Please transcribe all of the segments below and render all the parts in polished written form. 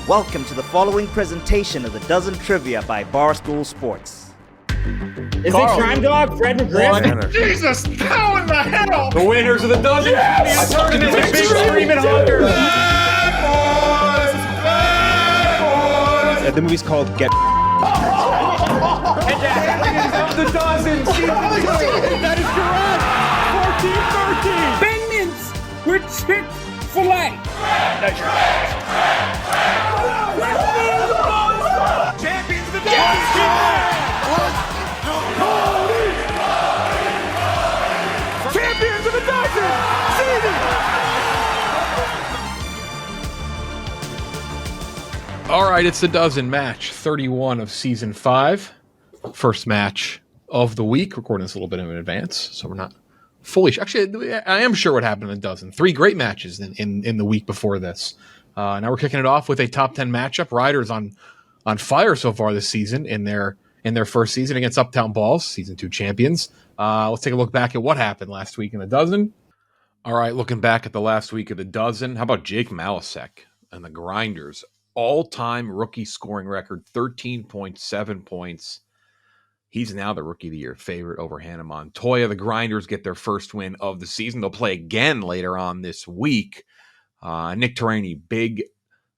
Welcome to the following presentation of the Dozen Trivia by Barstool Sports. Is it Crime Dog, Fred McGriff? Jesus, how in the hell? The winners of the Dozen Yes! Trivia Tournament, Big Screaming Hunters. Bad boys! The movie's called Get. And the Champions of the Dozen, that is correct. 14-13. Bengals with Chick-fil-A. Champions of the Dozen! Champions of the Dozen! Ziti! All right, it's the Dozen match 31 of season 5. First match of the week. Recording this a little bit in advance, so we're not fully. Actually, I am sure what happened in the Dozen. 3 great matches in the week before this. Now we're kicking it off with a top 10 matchup. Ryders on fire so far this season in their first season against Uptown Balls, season 2 champions. Let's take a look back at what happened last week in the Dozen. All right, looking back at the last week of the Dozen, how about Jake Malasek and the Grinders? All-time rookie scoring record, 13.7 points. He's now the Rookie of the Year favorite over Hannah Montoya. The Grinders get their first win of the season. They'll play again later on this week. Nick Terani, big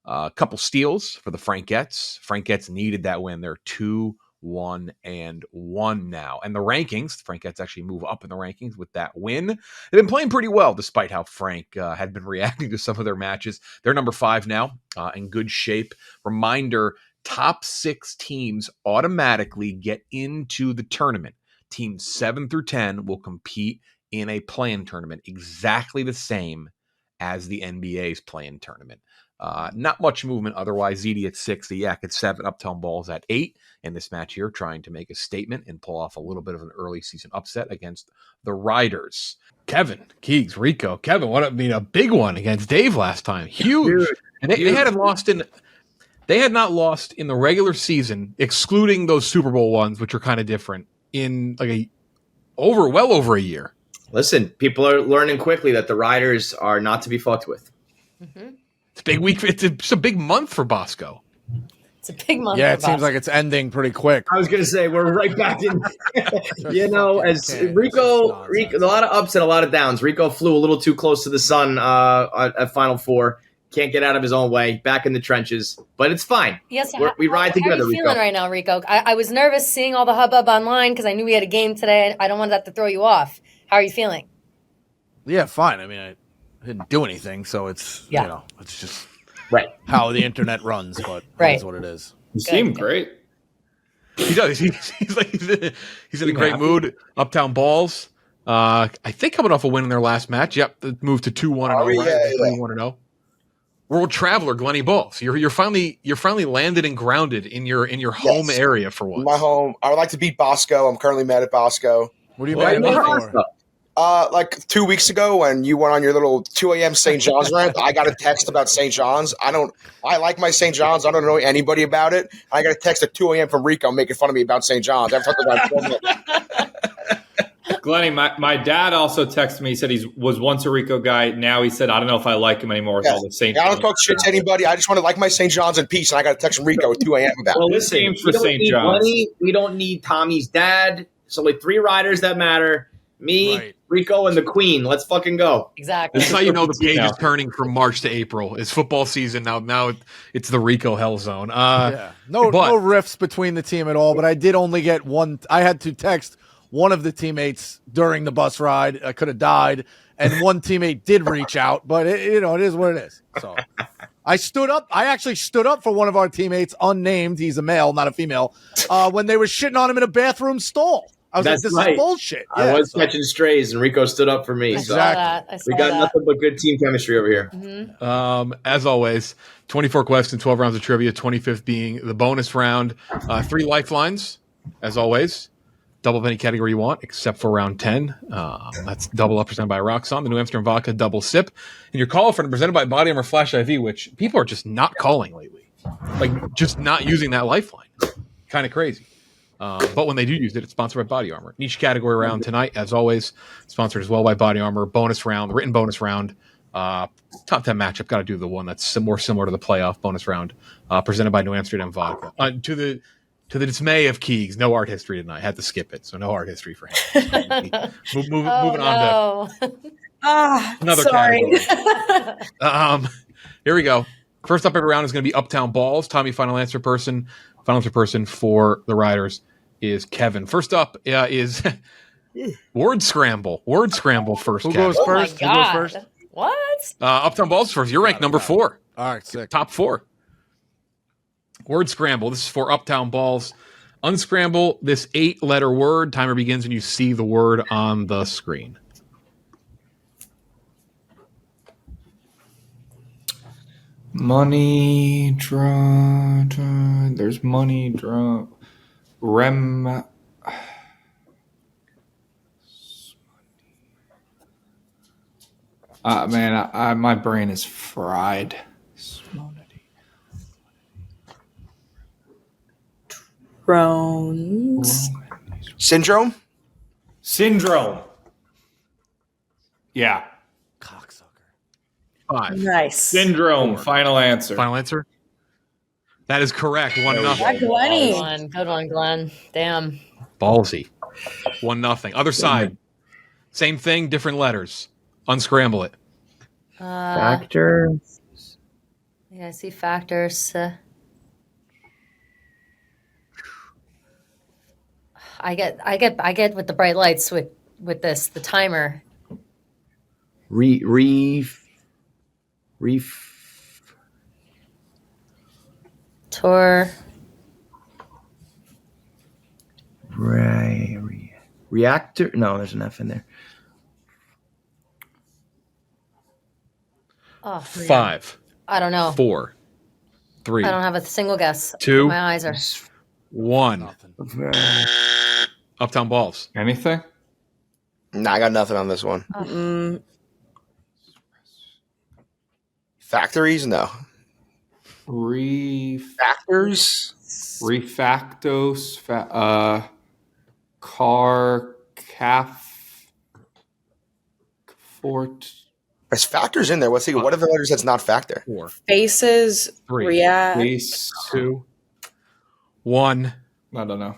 couple steals for the Frankettes. Frankettes needed that win. They're 2-1-1 now. And the rankings, the Frankettes actually move up in the rankings with that win. They've been playing pretty well despite how Frank had been reacting to some of their matches. They're number 5 now, in good shape. Reminder, top 6 teams automatically get into the tournament. Teams 7 through 10 will compete in a play-in tournament, exactly the same as the NBA's play-in tournament. Not much movement otherwise. Ziti at 6, the Yak at 7, Uptown Balls at 8 in this match here, trying to make a statement and pull off a little bit of an early season upset against the Ryders. Kevin, Keegs, Rico. Kevin, a big one against Dave last time. Huge. Dude, and they hadn't lost in... They had not lost in the regular season, excluding those Super Bowl ones, which are kind of different, in well over a year. Listen, people are learning quickly that the Ryders are not to be fucked with. Mm-hmm. It's a big week. It's a big month for Bosco. It's a big month. Yeah, for it seems Bosco. like it's ending pretty quick. I was going to say, we're right back in, as Rico, a lot of ups and a lot of downs. Rico flew a little too close to the sun at Final Four. Can't get out of his own way. Back in the trenches, but it's fine. Yes, we ride together. How are you feeling right now, Rico? I was nervous seeing all the hubbub online because I knew we had a game today. I don't want that to throw you off. How are you feeling? Yeah, fine. I mean, I didn't do anything, so it's it's just right how the internet runs, but that's what it is. You seem great. He does. He's in a great mood. Uptown Balls. I think coming off a win in their last match. Yep, moved to 2-1-0. 3-1-0. World Traveler Glenny Balls. You're finally landed and grounded in your home area for once. My home. I would like to beat Bosco. I'm currently mad at Bosco. What are you mad at for? Like 2 weeks ago when you went on your little 2 a.m. St. John's rant, I got a text about St. John's. I like my St. John's. I don't know anybody about it. I got a text at 2 a.m. from Rico making fun of me about St. John's. I've talked about it. Glenny, my dad also texted me. He said he was once a Rico guy. Now he said, I don't know if I like him anymore with all the St. I don't talk shit to anybody. I just want to like my St. John's in peace, and I got a text from Rico at 2 a.m. about it. Well, listen, for St. John's. We don't need Tommy's dad. It's only 3 riders that matter. Me, Right. Rico, and the Queen. Let's fucking go. Exactly. This is how you know the page is turning from March to April. It's football season now. Now it's the Rico hell zone. No rifts between the team at all. But I did only get one. I had to text one of the teammates during the bus ride. I could have died, and one teammate did reach out. But it is what it is. So I stood up. I actually stood up for one of our teammates, unnamed. He's a male, not a female. When they were shitting on him in a bathroom stall. I was That's like, this right. is bullshit. I was catching strays, and Rico stood up for me. I So saw that. I saw we got that. nothing but good team chemistry over here. Mm-hmm. As always, 24 questions, 12 rounds of trivia, 25th being the bonus round. 3 lifelines, as always. Double of any category you want, except for round 10. That's double up presented by Roxon, the New Amsterdam Vodka double sip. And your call friend presented by Body Armor Flash IV, which people are just not calling lately. Like, just not using that lifeline. Kind of crazy. But when they do use it, it's sponsored by Body Armor. Each category round tonight, as always, sponsored as well by Body Armor. Bonus round, written bonus round. Top 10 matchup. Got to do the one that's more similar to the playoff bonus round, presented by New Amsterdam Vodka. To the dismay of Keegs, no art history tonight. Had to skip it, so no art history for him. Moving on to another category. Here we go. First up every round is going to be Uptown Balls. Tommy, final answer person. Final answer person for the Ryders is Kevin. First up is Word Scramble. Word Scramble first. Who Kevin. goes first? Who goes first? What? Uptown Balls first. You're ranked number 4. All right, sick. Top 4. Word Scramble. This is for Uptown Balls. Unscramble this 8-letter word. Timer begins when you see the word on the screen. Money draw. There's money draw. Rem. Man, my brain is fried. Drones. Syndrome? Syndrome. Yeah. Cocksucker. 5. Nice. Syndrome. Final answer. Final answer? That is correct. 1-0. Yeah, Glenny. Good one, Glenn. Damn. Ballsy. 1-0. Other side. Same thing, different letters. Unscramble it. Factor. Yeah, I see factors. I get with the bright lights with this the timer. Tour. Reactor. No, there's an F in there. Oh, 5. I don't know. 4. 3. I don't have a single guess. 2. My eyes are. 1. Uptown Balls. Anything? Nah, I got nothing on this one. Factories? No. Factors? Refactos. Car. Calf. Fort. There's factors in there. What are the letters that's not factor? 4. Faces. 3. React. Base. 2. 1. I don't know.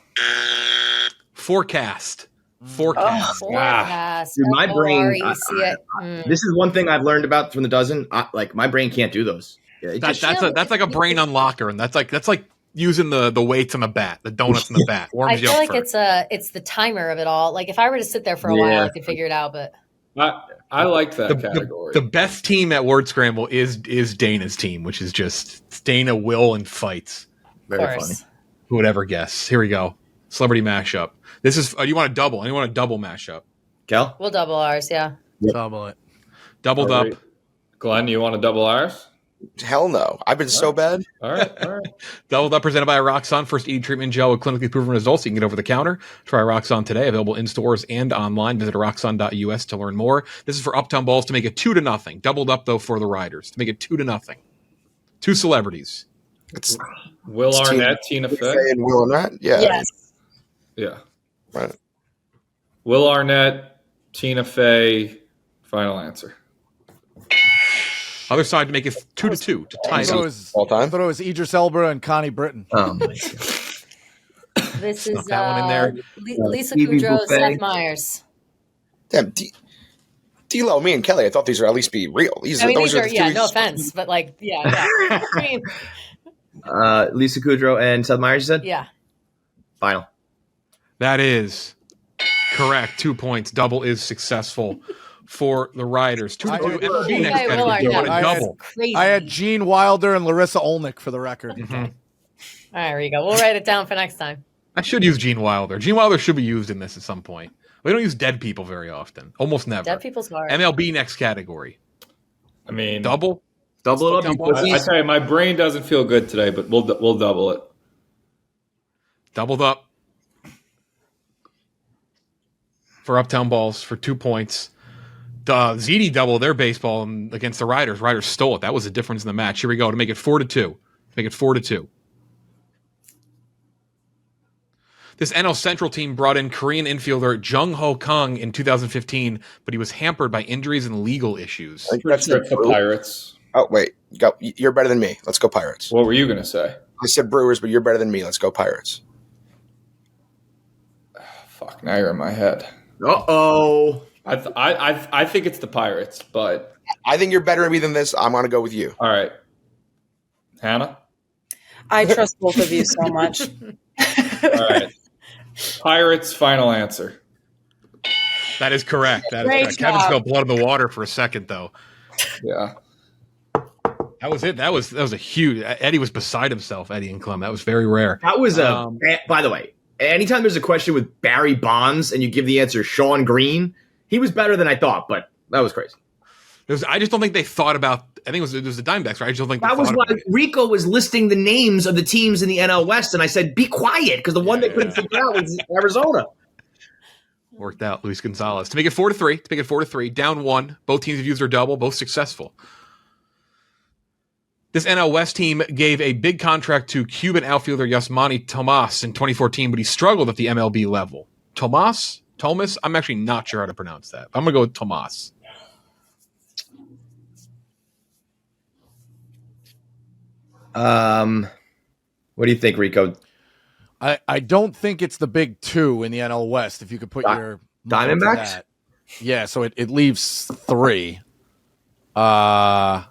Forecast. Forecast. Forecast. Dude, my brain. F-O-R-E-C-A. This is one thing I've learned about from the dozen. My brain can't do those. Yeah, it just- That's like a brain unlocker, and that's like using the weights on the bat, the donuts in the bat. Warms I you feel up like for it's the timer of it all. Like if I were to sit there for a while, I could figure it out. But I like that category. The best team at Word Scramble is Dana's team, which is just Dana, will, and fights. of course. Who would ever guess? Here we go. Celebrity mashup. This is. You want a double? You want a double mashup? Kel? We'll double ours. Yeah. Double it. Doubled All up. right. Glenn, you want to double ours? Hell no. I've been so bad. All right. Doubled up, presented by Roxon. First ED treatment gel with clinically proven results. You can get over the counter. Try Roxon today. Available in stores and online. Visit roxon.us to learn more. This is for Uptown Balls to make it 2-0. Doubled up though for the Ryders to make it 2-0. 2 celebrities. Will Arnett, Tina Fey. And Will Arnett? Yeah. Yes. Yeah. Right. Will Arnett, Tina Fey. Final answer. Other side to make it 2-2 to tie it up. All time? I thought it was Idris Elba and Connie Britton. Oh, my God. This is that one in there. Lisa Phoebe Kudrow, Buffet. Seth Meyers. Damn, D-Lo, me and Kelly, I thought these were at least be real. These are the yeah. three- No offense, but like yeah. I mean, Lisa Kudrow and Seth Meyers, you said? yeah. Final. That is correct. 2 points. Double is successul for the Ryders. 2-2. MLB next Hey, Will category. You Arnett. want a double. Crazy. I had Gene Wilder and Larissa Olnick for the record. Mm-hmm. All right, Rico. We'll write it down for next time. I should use Gene Wilder. Gene Wilder should be used in this at some point. We don't use dead people very often. Almost never. Dead people's hard. MLB next category. I mean, Double. Double it up, you I pussies. tell you, my brain doesn't feel good today, but we'll double it. Doubled up for Uptown Balls for 2 points. Ziti doubled their baseball against the Ryders. Ryders stole it. That was the difference in the match. Here we go to make it 4-2. Make it 4-2. This NL Central team brought in Korean infielder Jung Ho Kang in 2015, but he was hampered by injuries and legal issues. I think that's the Pirates. Oh, wait. Go. You're better than me. Let's go Pirates. What were you going to say? I said Brewers, but you're better than me. Let's go Pirates. Fuck, now you're in my head. Uh-oh. I think it's the Pirates, but I think you're better than me than this. I'm going to go with you. all right. Hannah? I trust both of you so much. All right. Pirates, final answer. That is correct. That is Great correct. Kevin job. spelled blood in the water for a second, though. Yeah. That was it. That was a huge. Eddie was beside himself. Eddie and Clem. That was very rare. That was by the way, anytime there's a question with Barry Bonds and you give the answer Sean Green, he was better than I thought, but that was crazy. I just don't think they thought about. I think it was the Diamondbacks, right? I just don't think they That was thought why about it. Rico was listing the names of the teams in the NL West, and I said, be quiet, because the one they couldn't figure out was Arizona. Worked out. Luis Gonzalez to make it 4-3. To make it 4-3. Down 1. Both teams have used their double. Both successful. This NL West team gave a big contract to Cuban outfielder Yasmani Tomas in 2014, but he struggled at the MLB level. Tomas? I'm actually not sure how to pronounce that. I'm going to go with Tomas. What do you think, Rico? I don't think it's the big two in the NL West. If you could put your mind to Diamondbacks? that. Yeah, so it leaves 3. I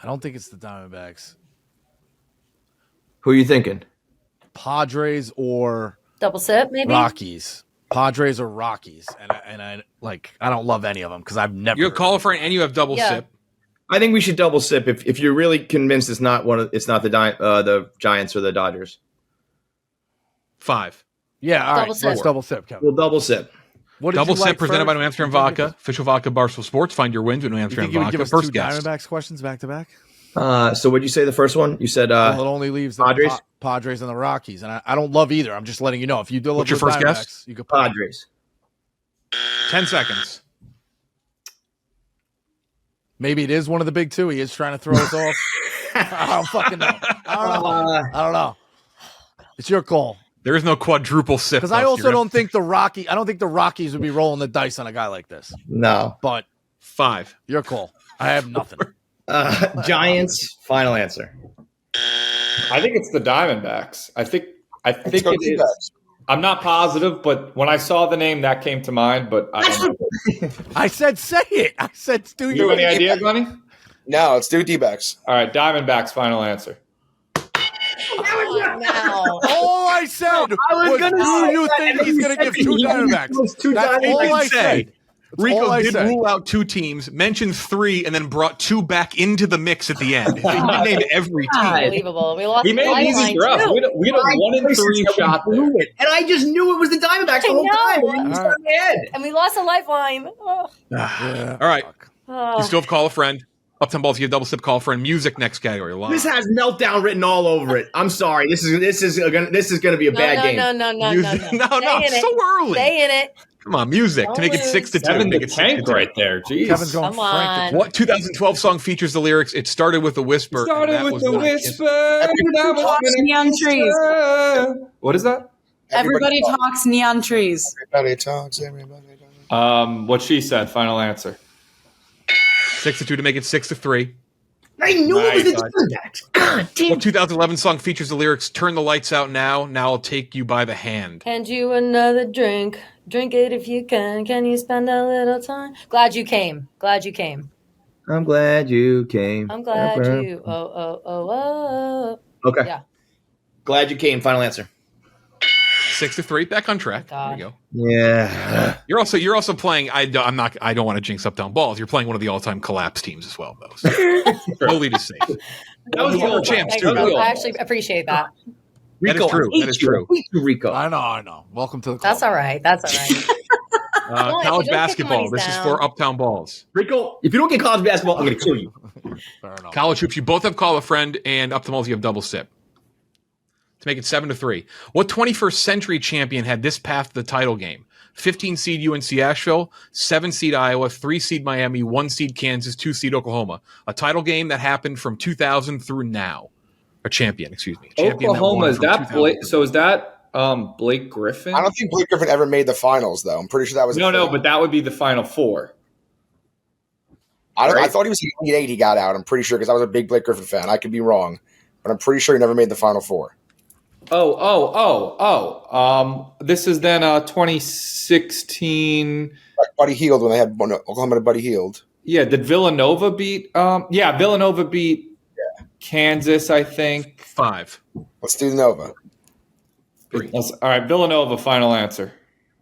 don't think it's the Diamondbacks. Who are you thinking? Padres or Double sip, maybe? Rockies. Padres or Rockies. And I don't love any of them because I've never. You have caller friend and you have double sip. I think we should double sip if you're really convinced it's not the Giants or the Dodgers. 5. Yeah, all right. Double sip. Let's double sip, Kevin. We'll double sip. What did Double you sip like presented by first? New Amsterdam Vodka. Official vodka, Barstool Sports. Find your wins with New You Amsterdam think you would give Vodka. us First two guest. Diamondbacks questions back to back? So what'd you say the first one? You said Well, it only leaves the Padres? Padres and the Rockies, and I don't love either. I'm just letting you know. If you do What's your first guess? you could Padres. 10 seconds. Maybe it is one of the big two. He is trying to throw us off. I don't fucking know. I don't know. It's your call. There is no quadruple sip. Because I also don't think the Rockies would be rolling the dice on a guy like this. No. But 5. Your call. I have nothing. Giants, final answer. I think it's the Diamondbacks. I think Let's go it is. D-backs. I'm not positive, but when I saw the name, that came to mind. But I don't know. I said say it. I said do You have any idea, Glenny? No, let's do D-backs. All right, Diamondbacks. Final answer. All I said was do you think he's going to give 2 Diamondbacks? That's all I said. Rico did rule out 2 teams, mentioned 3, and then brought 2 back into the mix at the end. He didn't name every team. Unbelievable. We lost He made it easy for us. We had a 1-in-3 shot there. And I just knew it was the Diamondbacks the whole time. It didn't start in my head. And we lost a lifeline. Oh. Yeah. All right. Oh. You still have call a friend. Uptown Balls, you have double sip call a friend. Music next category. Live. This has meltdown written all over it. I'm sorry. This is gonna be a bad game. No, Music. No, Stay so early. Stay in it. Come on, music. Don't to make it lose. 6-2. 7 Make to it tank 6-2. right there. Jeez. Kevin's going Come on. What 2012 song features the lyrics? It started with a whisper. Started and that with was the not- whisper. Neon trees. What is that? Everybody talks neon trees. Everybody talks. Everybody talks. What she said. Final answer. 6-2 to make it 6-3. I knew it was the Nice. Diamondbacks. God damn. What 2011 song features the lyrics? Turn the lights out now. Now I'll take you by the hand. Hand you another drink. Drink it if you can. Can you spend a little time? Glad you came. Glad you came. I'm glad you came. I'm glad you. Oh. Okay. Yeah. Glad you came. Final answer. 6-3. Back on track. God. There you go. Yeah. You're also playing. I don't want to jinx Uptown Balls. You're playing one of the all-time collapse teams as well, though. So no lead is safe. That was Former the champs Thanks, too. bro. though. I actually appreciate that. That is Rico, true. I hate That is you. true. I hate you, Rico. I know. Welcome to the club. That's all right. That's all right. Don't College kick basketball. monies This is down. for Uptown Balls. Rico, if you don't get college basketball, I'm going to kill you. Fair enough. College hoops. You both have call a friend, and Uptown Balls you have double sip. To make it 7-3. What 21st century champion had this path to the title game? 15 seed UNC Asheville, 7 seed Iowa, 3 seed Miami, 1 seed Kansas, 2 seed Oklahoma. A title game that happened from 2000 through now. Or champion, excuse me. Champion Oklahoma, won is from that 2000. Blake? So is that Blake Griffin? I don't think Blake Griffin ever made the finals, though. I'm pretty sure that was No, but that would be the Final Four. I thought he was in the 8 he got out. I'm pretty sure because I was a big Blake Griffin fan. I could be wrong, but I'm pretty sure he never made the Final Four. This is then 2016. Like Buddy Hield when they had Oklahoma to Buddy Hield. Yeah, did Villanova beat? Villanova beat Kansas, I think. 5. Let's do Nova. 3. All right, Villanova. Final answer.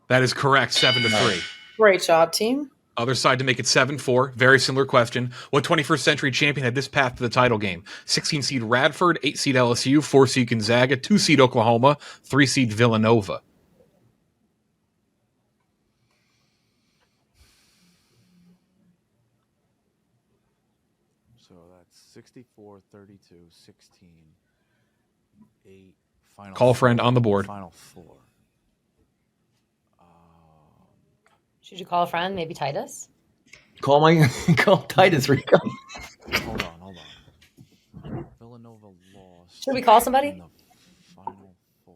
That is correct. 7-3. Great job, team. Other side to make it 7-4. Very similar question. What 21st century champion had this path to the title game? 16 seed Radford, 8 seed LSU, 4 seed Gonzaga, 2 seed Oklahoma, 3 seed Villanova. So that's 64, 32, 16, 8. Final Call a friend on the board. Final 4. Should you call a friend? Maybe Titus? Call Titus, Rico. Hold on. Villanova lost. Should we call somebody? in the Final 4.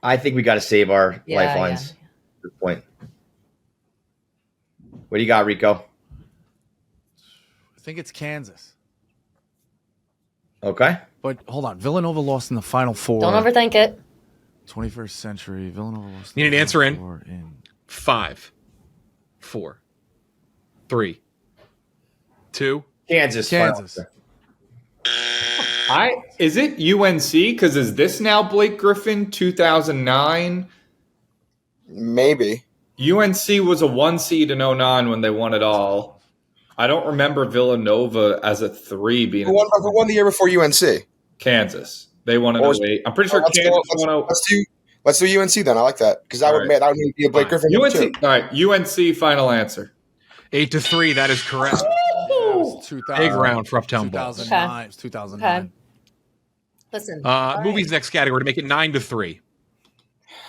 I think we got to save our Yeah, lifelines yeah. at this point. What do you got, Rico? I think it's Kansas. Okay. But hold on. Villanova lost in the Final 4. Don't overthink it. 21st century. Villanova lost Need in an the answer Final in? 4 in 5, 4, 3, 2. Kansas. Kansas. Is it UNC? Because is this now Blake Griffin 2009? Maybe. UNC was a 1 seed in 09 when they won it all. I don't remember Villanova as a 3 being Who won the year before UNC? Kansas. They won in 08. I'm pretty sure Let's Kansas go- won. Let's do UNC then. I like that because that All would right. be a Blake Griffin number too. UNC. All right, UNC. Final answer. 8-3. That is correct. It was 2000, Big round for Uptown Balls. 2009. It was 2009. Okay. Listen. Movies next category to make it 9-3.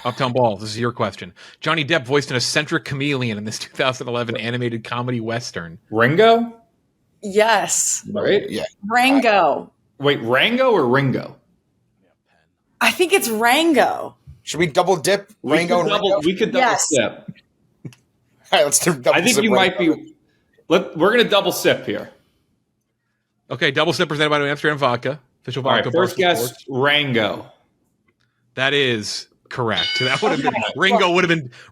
Uptown Balls, this is your question. Johnny Depp voiced an eccentric chameleon in this 2011 animated comedy western. Ringo. Yes. Right. Yeah. Rango. Wait, Rango or Ringo? I think it's Rango. Should we double dip Rango and Ringo? We could double Yes. step. All right, let's do double I think sip you might Rango. be. We're going to double sip here. Okay, double sip presented by New Amsterdam Vodka. Official All right, vodka. first Barstool guess Sports. Rango. That is correct. That would have been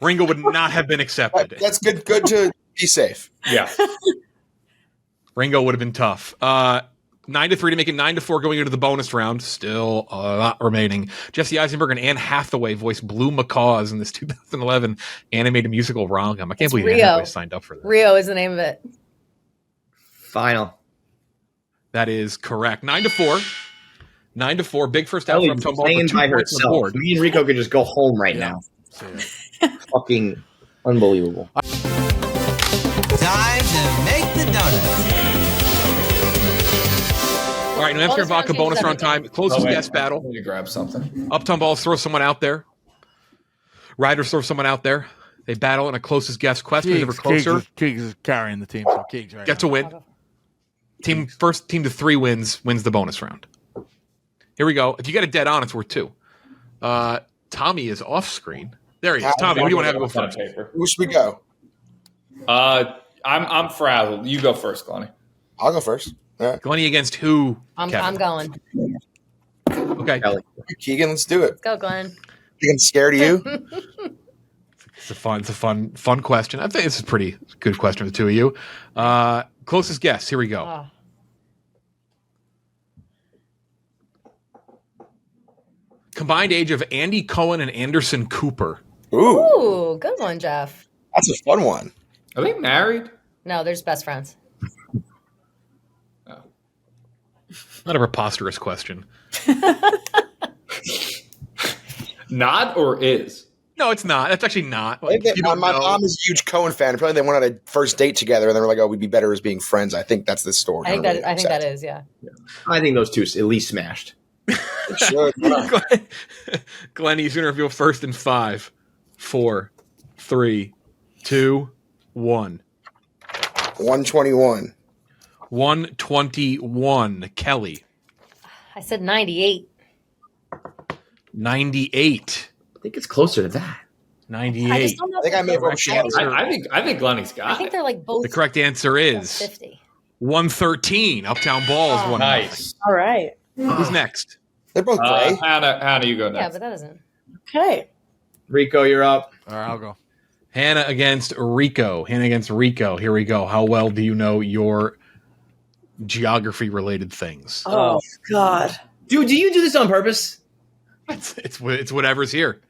Ringo would not have been accepted. That's good. Good to be safe. Yeah. Ringo would have been tough. 9-3 to make it 9-4 going into the bonus round. Still a lot remaining. Jesse Eisenberg and Anne Hathaway voiced Blue Macaws in this 2011 animated musical rom-com. I can't believe Anne Rio. Hathaway signed up for that. Rio is the name of it. Final. That is correct. 9-4. 9-4. Big first half Ellie from Uptown Ball playing for 2 by points on the herself. board. Me and Rico could just go home right now. Fucking unbelievable. Time to make the donuts. All right, New Amsterdam Bonus round Vodka changes bonus round everything. time. Closest wait. guess battle. I need to grab something. Uptown Balls throw someone out there. Riders throw someone out there. They battle in a closest guess question. Whoever closer Keegs is carrying the team. So Keegs right gets now. a win. First team to 3 wins the bonus round. Here we go. If you get a dead on, it's worth 2. Tommy is off screen. There he is. Tommy, what do you want to have to go first? Who should we go? I'm frazzled. You go first, Glenny. I'll go first. All right. Glenny against who? I'm Kevin? going. Okay. Keegan, let's do it. Let's go, Glenn. Keegan, scared of you? It's a fun question. I think this is a pretty good question for the two of you. Closest guess. Here we go. Oh. Combined age of Andy Cohen and Anderson Cooper. Ooh, Ooh, good one, Jeff. that's a fun one. Are they married? No, they're just best friends. Not a preposterous question. Not or is? No, it's not. That's actually not. Like, you My don't know. mom is a huge Cohen fan. Apparently, they went on a first date together, and they were like, "Oh, we'd be better as being friends." I think that's the story. I think that is, yeah. I think those two at least smashed. Sure. Glenn, he's going to go first in 5, 4, 3, 2, 1. 121. 121. Kelly. I said 98. 98. I think it's closer to that. 98. I just don't know. I think I may have overshadowed. I think Glenny's got I think they're like both. The correct answer is 50. 113. Uptown Balls. Oh, 1 nice. All right. Who's next? They're both gray. Hannah, you go Yeah, next. but that doesn't. Okay. Rico, you're up. All right, I'll go. Hannah against Rico. Hannah against Rico. Here we go. How well do you know your geography-related things? Oh, God. Dude, do you do this on purpose? It's whatever's here.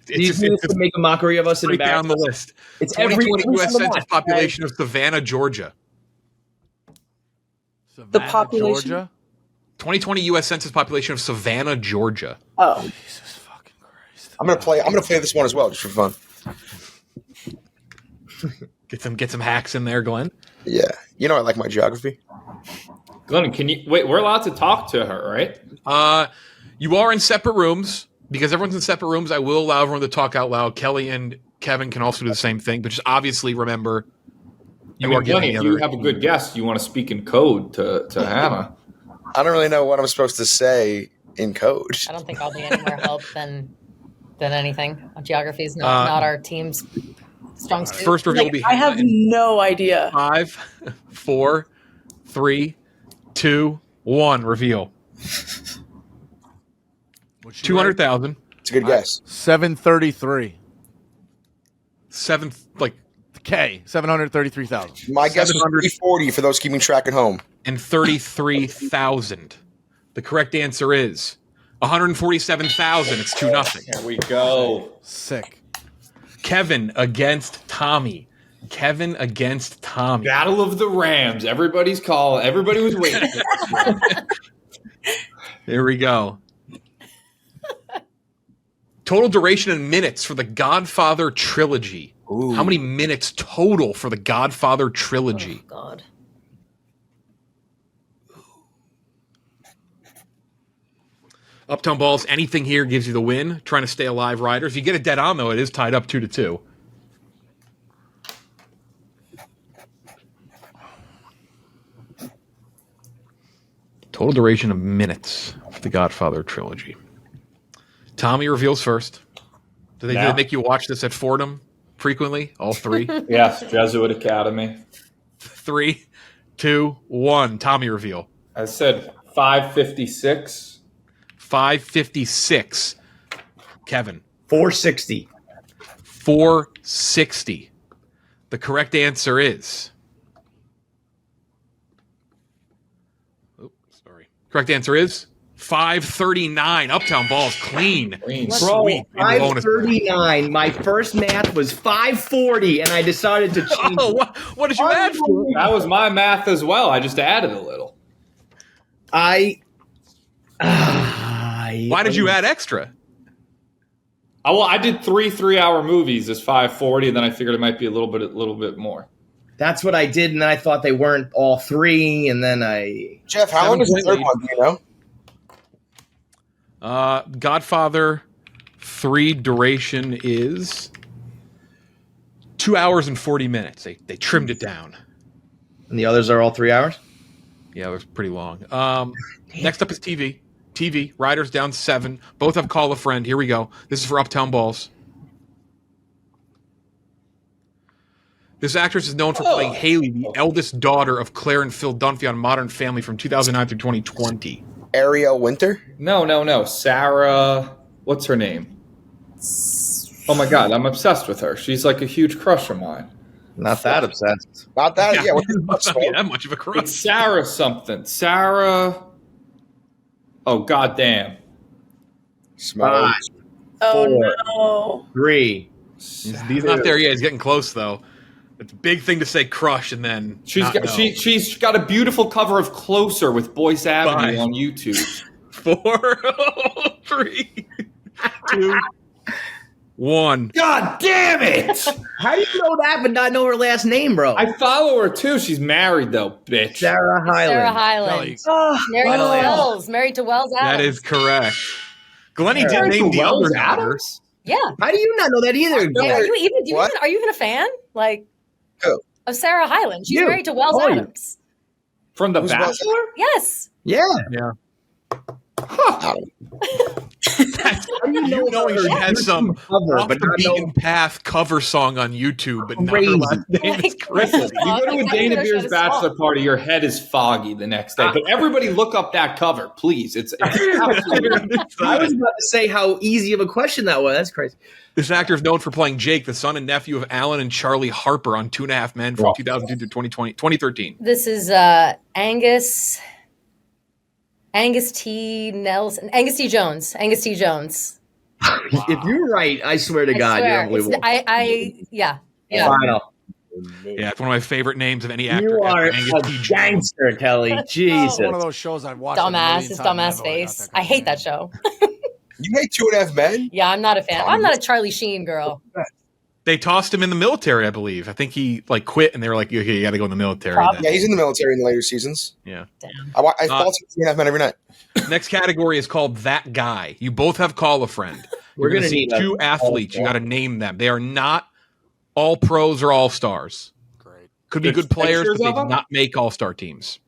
Do you do this to make a mockery of us and Straight down embarrass the us? list. It's every 2020 U.S. single Census match, population of Savannah, Georgia. The population? Georgia? 2020 U.S. Census population of Savannah, Georgia. Oh. Jesus fucking Christ. I'm gonna play this one as well, just for fun. Get some hacks in there, Glenn. Yeah, you know I like my geography. Glenn, can you wait? We're allowed to talk to her, right? You are in separate rooms. Because everyone's in separate rooms, I will allow everyone to talk out loud. Kelly and Kevin can also do the same thing, but just obviously remember you are getting Glenny, the if other. you have a good guest, you want to speak in code to Hannah. I don't really know what I'm supposed to say in code. I don't think I'll be any more help than anything. Geography is not our team's strong suit. First reveal will be I have no idea. 5, 4, 3, 2, 1. Reveal. 200,000. It's a good guess. 733. 733,000. My guess is 340 for those keeping track at home. And 33,000. The correct answer is 147,000. It's 2-0. Here we go. Sick. Kevin against Tommy. Kevin against Tommy. Battle of the Rams. Everybody's calling. Everybody was waiting. Here we go. Total duration in minutes for the Godfather trilogy. Ooh. How many minutes total for the Godfather trilogy? Oh, God. Uptown Balls, anything here gives you the win. Trying to stay alive, Ryders. If you get it dead on, though, it is tied up 2-2. Total duration of minutes for the Godfather trilogy. Tommy reveals first. Do they make you watch this at Fordham frequently? All three? Yes, Jesuit Academy. 3, 2, 1. Tommy reveal. I said 556. 556. Kevin. 460. 460. The correct answer is. Correct answer is 539. Uptown Balls clean. Bro, Sweet. 539. My first math was 540, and I decided to change. Oh, what did you add for? That was my math as well. I just added a little. Why did you add extra? Well, I did 3-3-hour movies as 540, and then I figured it might be a little bit more. That's what I did, and then I thought they weren't all three, and then I... Jeff, how long is the third one? Do you know? Godfather 3 duration is 2 hours and 40 minutes. They trimmed it down. And the others are all 3 hours? Yeah, it was pretty long. Next up is TV. TV. Ryders down 7. Both have Call a Friend. Here we go. This is for Uptown Balls. This actress is known for playing Haley, the eldest daughter of Claire and Phil Dunphy on Modern Family from 2009 through 2020. Ariel Winter? No. Sarah. What's her name? Oh my God, I'm obsessed with her. She's like a huge crush of mine. Not that obsessed. Not that? Yeah. Not that much of a crush. It's Sarah something. Sarah. Oh, goddamn. Smart. 5, Oh, 4, no. 3. He's not there yet. He's getting close, though. It's a big thing to say crush and then She's got a beautiful cover of Closer with Boyce Avenue 5. on YouTube. 4, 3, 2, 1. God damn it! How do you know that but not know her last name, bro? I follow her too. She's married though, bitch. Sarah Hyland. Sarah Hyland. Married to Wells. Married to Wells Adams. That is correct. Glenny did Married name to the Wells other daughter. Adams? Yeah. How do you not know that either? Are you even a fan? Like Who? of Sarah Hyland? She's You. married to Wells Oh, you. Adams. From The Who's Bachelor? Yes. Yeah. Yeah. You knowing she has some cover, off but the not beaten know. path cover song on YouTube, but not her Crazy. last name is Chris. Listen, you go to a Dana Beer's bachelor party, your head is foggy the next day. But everybody look up that cover, please. It's absolutely. I was about to say how easy of a question that was. That's crazy. This actor is known for playing Jake, the son and nephew of Alan and Charlie Harper on 2.5 Men from 2002 to 2013. This is Angus T. Nelson. Angus T. Jones. If you're right, I swear to God, you're unbelievable. Yeah. Final. Yeah, it's one of my favorite names of any actor. You are Angus a T. Jones. gangster, Kelly. Jesus. One of those shows I've watched. Dumbass. His dumbass face. I hate that show. You hate 2.5 Men? Yeah, I'm not a fan. I'm not a Charlie Sheen girl. They tossed him in the military, I believe. I think he quit, and they were like, "Okay, you got to go in the military." Yeah, he's in the military in the later seasons. Yeah. Damn. I follow 2.5 Men every night. Next category is called That Guy. You both have Call a Friend. We're You're gonna see need two athletes. You got to name them. They are not all pros or all stars. Great. Could be There's good players, pictures but they of do them? not make all-star teams.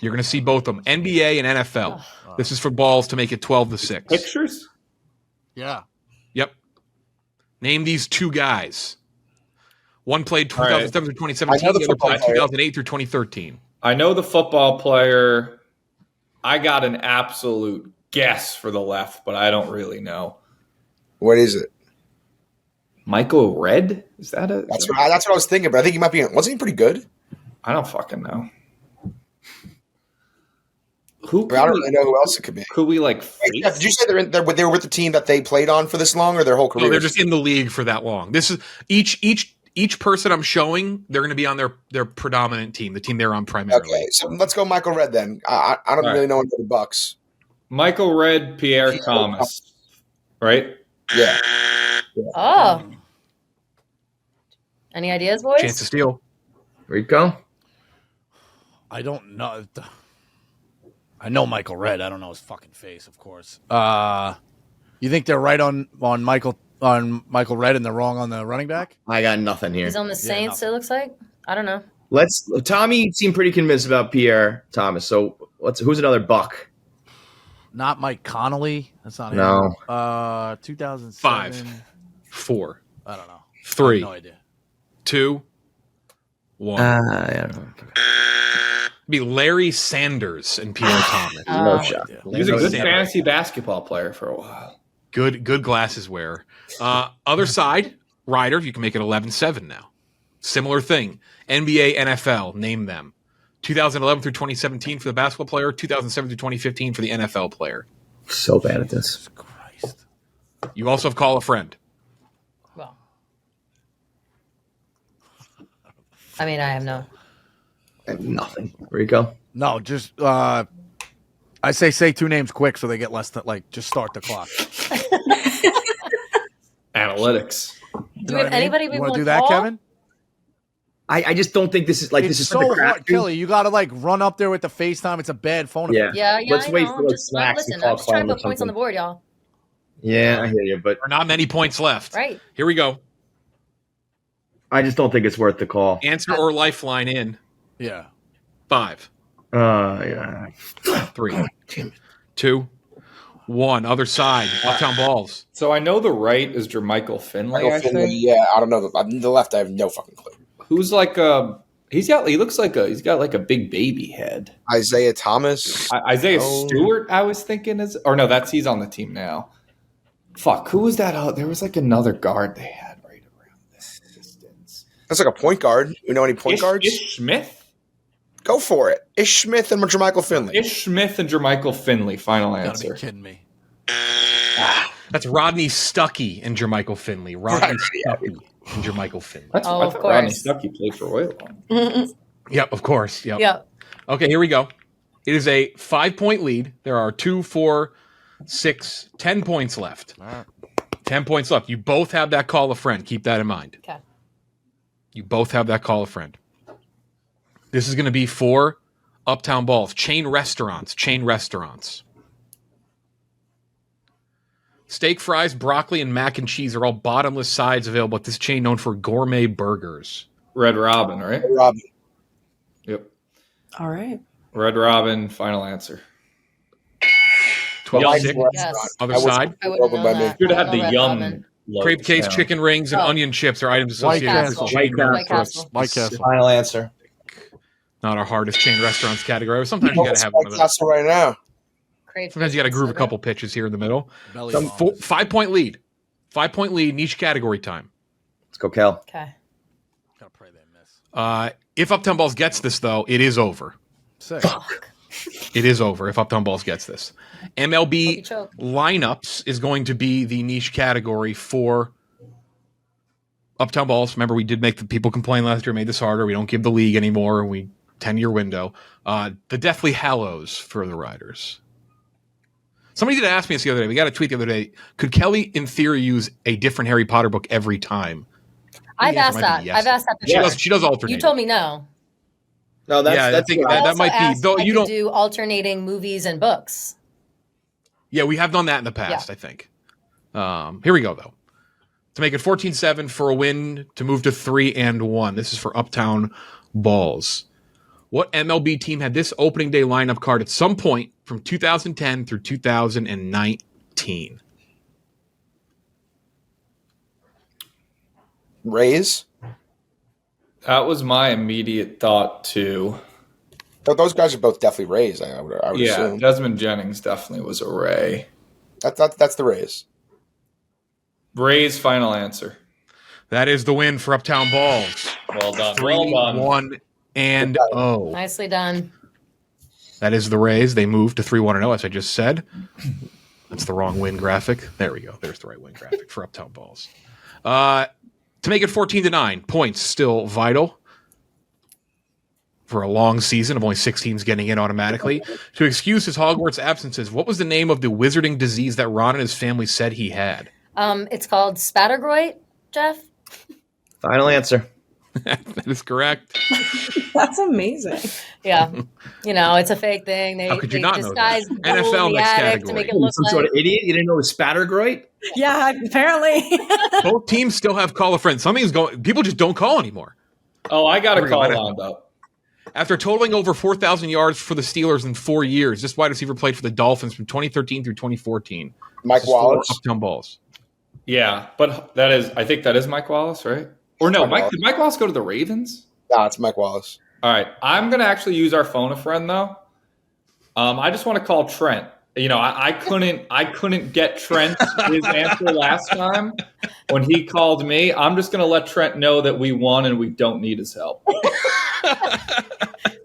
You're going to see both of them, NBA and NFL. This is for balls to make it 12-6. Pictures? Yeah. Yep. Name these two guys. One played 2007 through 2017. The other played 2008 through 2013. I know the football player. I got an absolute guess for the left, but I don't really know. What is it? Michael Red? Is that a? That's what I was thinking, but I think he might be. Wasn't he pretty good? I don't fucking know. Who? I don't really know who else it could be. Could we like? Wait, Jeff, did you say they were with the team that they played on for this long, or their whole career? No, they're just in the league for that long. This is each person I'm showing. They're going to be on their predominant team, the team they're on primarily. Okay, so let's go Michael Red then. I don't really know any of the Bucks. Michael Red, Pierre Thomas, right? Yeah. Oh. Any ideas, boys? Chance to steal. Rico? I don't know. I know Michael Red. I don't know his fucking face, of course. You think they're right on Michael Red and they're wrong on the running back? I got nothing here. He's on the Saints, it looks like. I don't know. Tommy seemed pretty convinced about Pierre Thomas. So who's another Buck? Not Mike Connolly. That's not him. No. 2007. 5, 4. I don't know. 3. I have no idea. 2, 1. I don't know. Be Larry Sanders and Pierre Thomas. No shot. He was a good fantasy basketball player for a while. Good glasses wearer. Other side, Ryders, you can make it 11-7 now. Similar thing. NBA, NFL, name them. 2011 through 2017 for the basketball player, 2007 through 2015 for the NFL player. So bad at this. Christ. You also have Call a Friend. Well. I mean, I have no. Nothing. Rico? No, just I say two names quick so they get less just start the clock. Analytics. Do we have anybody we want want to do that, call? Kevin? I just don't think this is like It's this is so such a hard, crap. Kelly. You got to run up there with the FaceTime. It's a bad phone. Yeah. Yeah, Let's I wait know. for those Just snacks listen. and call I'm just trying to Clem or put points on the something. board, y'all. Yeah, I hear you, but There are not many points left. Right. Here we go. I just don't think it's worth the call. Answer or lifeline in Yeah. 5, Yeah. 3, 2, 1. Other side, Uptown Balls. So I know the right is Jermichael Finley. Michael I Finley, think. yeah, I don't know. The left, I have no fucking clue. Who's like he's got like a big baby head. Isaiah Thomas. Isaiah Stewart, I was thinking he's on the team now. Fuck, who was that? There was like another guard they had right around this distance. That's like a point guard. You know any point guards? Ish Smith? Go for it. Ish Smith and Jermichael Finley. Ish Smith and Jermichael Finley, final You got to answer. be kidding me. That's Rodney Stuckey and Jermichael Finley. Rodney Stuckey and Jermichael Finley. I of thought Rodney course. Stuckey played for Wayland. Yep, of course. Yep. Yeah. Okay, here we go. It is a 5-point lead. There are 2, 4, 6, 10 points left. 10 points left. You both have that call a friend. Keep that in mind. Okay. You both have that call a friend. This is going to be for Uptown Balls. Chain restaurants. Steak, fries, broccoli, and mac and cheese are all bottomless sides available at this chain known for gourmet burgers. Red Robin, right? Robin. Yep. All right. Red Robin, final answer. 12-6. Yes. Other I wasn't side. I wouldn't open know by me. that. Should I have don't the know Red yum. Robin. Crepe cakes, Yeah. chicken rings, and Oh. onion chips are items White associated with Castle. the chain White restaurants. White Castle. Final answer. Not our hardest chain restaurants category. Sometimes you Oh, got to it's have one White of those. Castle right now. Crave Sometimes you got to cakes groove a and couple pitches here in the middle. Belly Some bomb. 5-point lead. 5-point lead in each category time. Let's go, Kel. soda. Okay. Gotta pray they miss. If Uptown Balls gets this, though, it is over. Sick. It is over if Uptown Balls gets this. MLB Choke. lineups is going to be the niche category for Uptown Balls. Remember, we did make the people complain last year, made this harder. We don't give the league anymore. We 10-year window. The Deathly Hallows for the Ryders. Somebody did ask me this the other day. We got a tweet the other day. Could Kelly, in theory, use a different Harry Potter book every time? I've The answer asked might that. be yes. I've asked that She before. does. She does alternate. You told me no. No, that's Yeah, that's I think what I- that Also might be. asked Though if I you could don't. do alternating movies and books. Yeah, we have done that in the past, Yeah. I think. Here we go, though. To make it 14-7 for a win, to move to 3-1. This is for Uptown Balls. What MLB team had this opening day lineup card at some point from 2010 through 2019? Rays. That was my immediate thought too. But those guys are both definitely Rays. I would Yeah, assume. Desmond Jennings definitely was a Ray. That's the Rays. Ray's final answer. That is the win for Uptown Balls. Well done. 3-1-0. Nicely done. That is the Rays. They moved to 3-1-0, as I just said. That's the wrong win graphic. There we go. There's the right win graphic for Uptown Balls. To make it 14-9, points still vital for a long season of only 6 teams getting in automatically. To excuse his Hogwarts absences, what was the name of the wizarding disease that Ron and his family said he had? It's called Spattergroit, Jeff. Final answer. That is correct. That's amazing. Yeah. It's a fake thing. They, How could you they not know disguise that? the gold NFL in the next attic to category. make it look Some like sort of idiot? You didn't know it was Spattergroit? Yeah, apparently. Both teams still have call a friend. Something's going. People just don't call anymore. Oh, I got a Here we go. call lined up. After totaling over 4,000 yards for the Steelers in 4 years, this wide receiver played for the Dolphins from 2013 through 2014. Mike This is for Wallace. Uptown Balls. Yeah, but I think that is Mike Wallace, right? Or no, did Mike Wallace go to the Ravens? Nah, it's Mike Wallace. All right, I'm gonna actually use our phone a friend though. I just want to call Trent. I couldn't get Trent his answer last time when he called me. I'm just gonna let Trent know that we won and we don't need his help.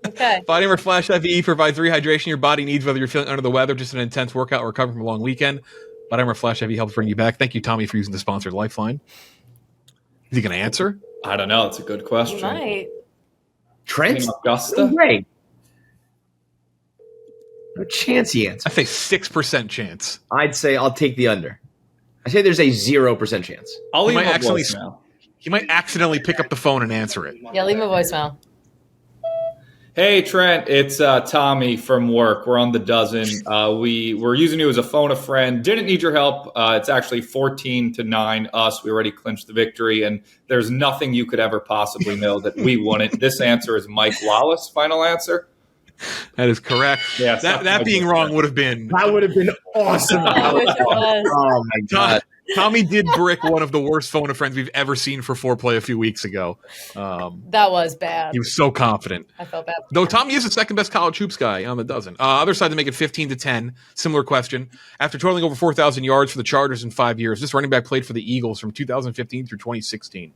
Okay. Body Armor Flash IV provides rehydration your body needs, whether you're feeling under the weather, just an intense workout, or recovering from a long weekend. Body Armor Flash IV helps bring you back. Thank you, Tommy, for using the sponsored Lifeline. Is he going to answer? I don't know. That's a good question. Right. Trent? Name Augusta? No way. No chance he answers. I say 6% chance. I'd say I'll take the under. I say there's a 0% chance. I'll He leave might, him a accidentally, voicemail. he might accidentally pick up the phone and answer it. Yeah, leave him a voicemail. Hey Trent, it's Tommy from work. We're on the dozen. We're using you as a phone a friend. Didn't need your help. It's actually 14-9 us. We already clinched the victory, and there's nothing you could ever possibly know that we wouldn't. This answer is Mike Wallace. Final answer. That is correct. Yeah, that being wrong would have been. That would have been awesome. I wish it was. Oh my god. Tommy did brick one of the worst phone of friends we've ever seen for foreplay a few weeks ago. That was bad. He was so confident. I felt bad. Though Tommy is the second best college hoops guy on the dozen. Other side to make it 15-10. Similar question. After totaling over 4,000 yards for the Chargers in 5 years, this running back played for the Eagles from 2015 through 2016.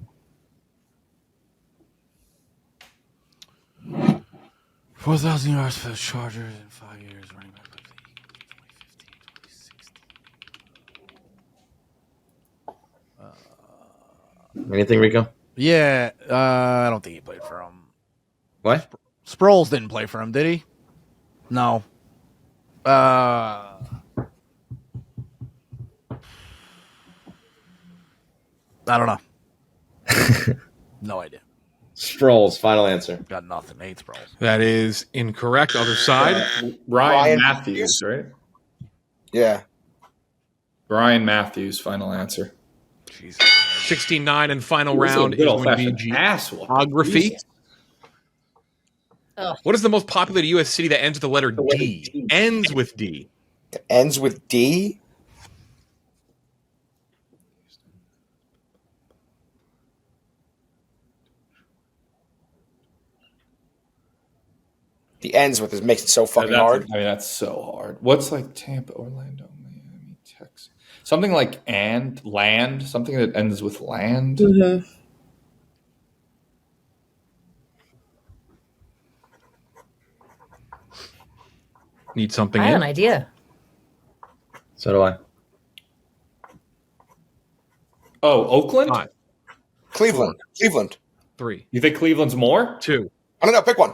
4,000 yards for the Chargers in 5 years. Running back played for the Eagles 2015, 2016. Anything, Rico? Yeah, I don't think he played for him. What? Sproles didn't play for him, did he? No. I don't know. No idea. Sproles, final answer. Got nothing. Hate Sproles. That is incorrect. Other side. Ryan Matthews, right? Yeah. Ryan Matthews, final answer. Jesus. 16-9 and final This is a round good is going to old-fashioned be ass whooping. geography. Jesus. Ugh. What is the most populated U.S. city that ends with the letter D? Ends with D. Ends with D. The ends with it makes it so fucking hard. I mean, that's so hard. What's like Tampa, Orlando, Miami, Texas? Something like and land. Something that ends with land. Mm-hmm. Need something I have in? an idea. So do I. Oh, Oakland? 5, Cleveland. 3, You think Cleveland's more? 2. I don't know. Pick one.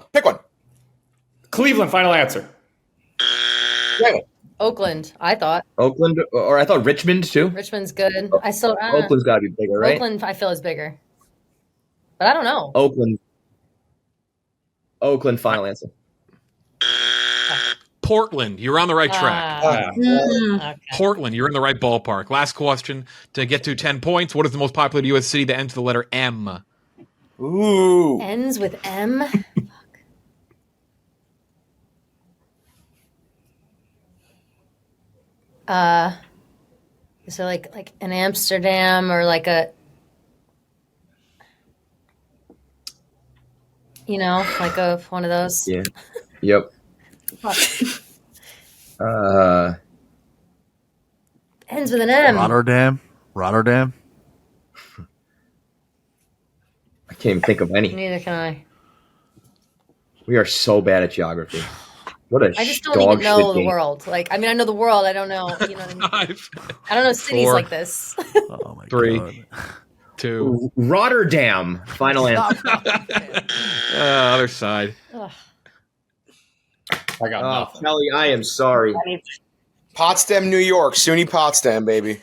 Cleveland, final answer. Yeah. Oakland, I thought. Oakland, or I thought Richmond too. Richmond's good. I still Oakland's got to be bigger, right? Oakland, I feel is bigger, but I don't know. Oakland, final answer. Portland, you're on the right track. Okay. Portland, you're in the right ballpark. Last question to get to 10 points. What is the most popular U.S. city that ends with the letter M? Ooh. Ends with M. Is there like an Amsterdam or like a, like a one of those? Yeah. Yep. Ends with an M. Rotterdam. I can't even think of any. Neither can I. We are so bad at geography. What a I just don't dog even know shit the game. world. Like, I mean, I know the world. I don't know. You know what I mean? 5, I don't know cities 4. like this. Oh my 3, God. 2. Rotterdam, final answer. Other side. Ugh. I got Oh, nothing. Kelly, I am sorry. Potsdam, New York. SUNY Potsdam, baby.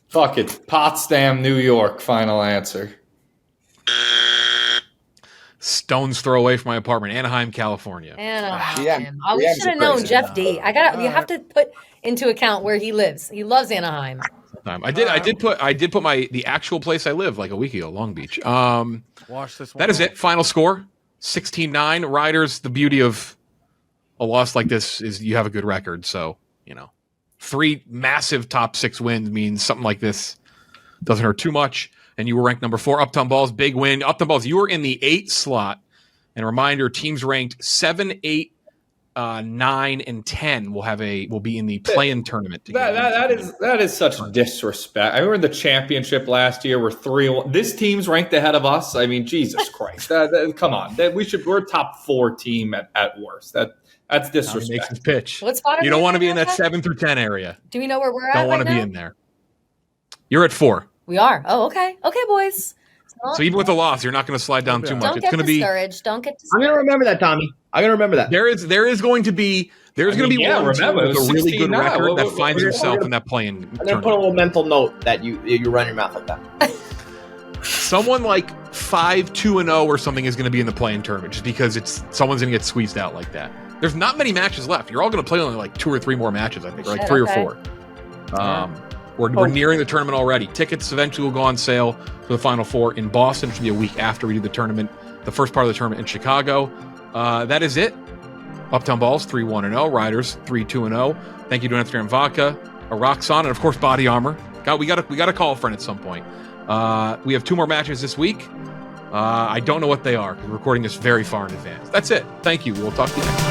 Fuck it. Potsdam, New York, final answer. Stone's throw away from my apartment, Anaheim, California. Anaheim. Yeah, Oh, we yeah, should have it's known crazy. Jeff D. You have to put into account where he lives. He loves Anaheim. I did put the actual place I live like a week ago, Long Beach. Wash this one That is off. it. Final score 16-9. Ryders, the beauty of a loss like this is you have a good record. So, 3 massive top 6 wins means something like this doesn't hurt too much. And you were ranked number 4. Uptown Balls, big win. Uptown Balls, you were in the 8 slot. And a reminder, teams ranked 7, 8, 9, and 10 will be in the play-in tournament together. That is such disrespect. I remember the championship last year. We're 3-1. This team's ranked ahead of us. I mean, Jesus Christ! Come on, we're a top 4 team at worst. That's disrespect. Makes his pitch. What spot are You we don't want to in be in that right now? 7 through 10 area. Do we know where we're at? Don't want to right be now? in there. You're at 4. We are. Oh, okay. Okay, boys. So even with the loss, you're not going to slide down too much. Don't It's get going to be. discouraged. Don't get I'm discouraged. gonna remember that, Tommy. I'm gonna remember that. There is going to be one team remember, it with was a really good 16-9. record that What- finds what- himself in that play-in I'm gonna put a tournament. little mental note that you run your mouth like that. Someone like 5-2-0 or something is going to be in the play-in tournament just because someone's going to get squeezed out like that. There's not many matches left. You're all going to play only like 2 or 3 more matches, I think, or like Shit, 3 okay. or 4. We're nearing the tournament already. Tickets eventually will go on sale for the Final Four in Boston, which will be a week after we do the tournament, the first part of the tournament in Chicago. That is it. Uptown Balls 3-1-0, Ryders 3-2-0. Thank you to Amsterdam Vodka, Roxon, and of course Body Armor. We got to call a friend at some point. We have 2 more matches this week. I don't know what they are because we're recording this very far in advance. That's it. Thank you. We'll talk to you next time.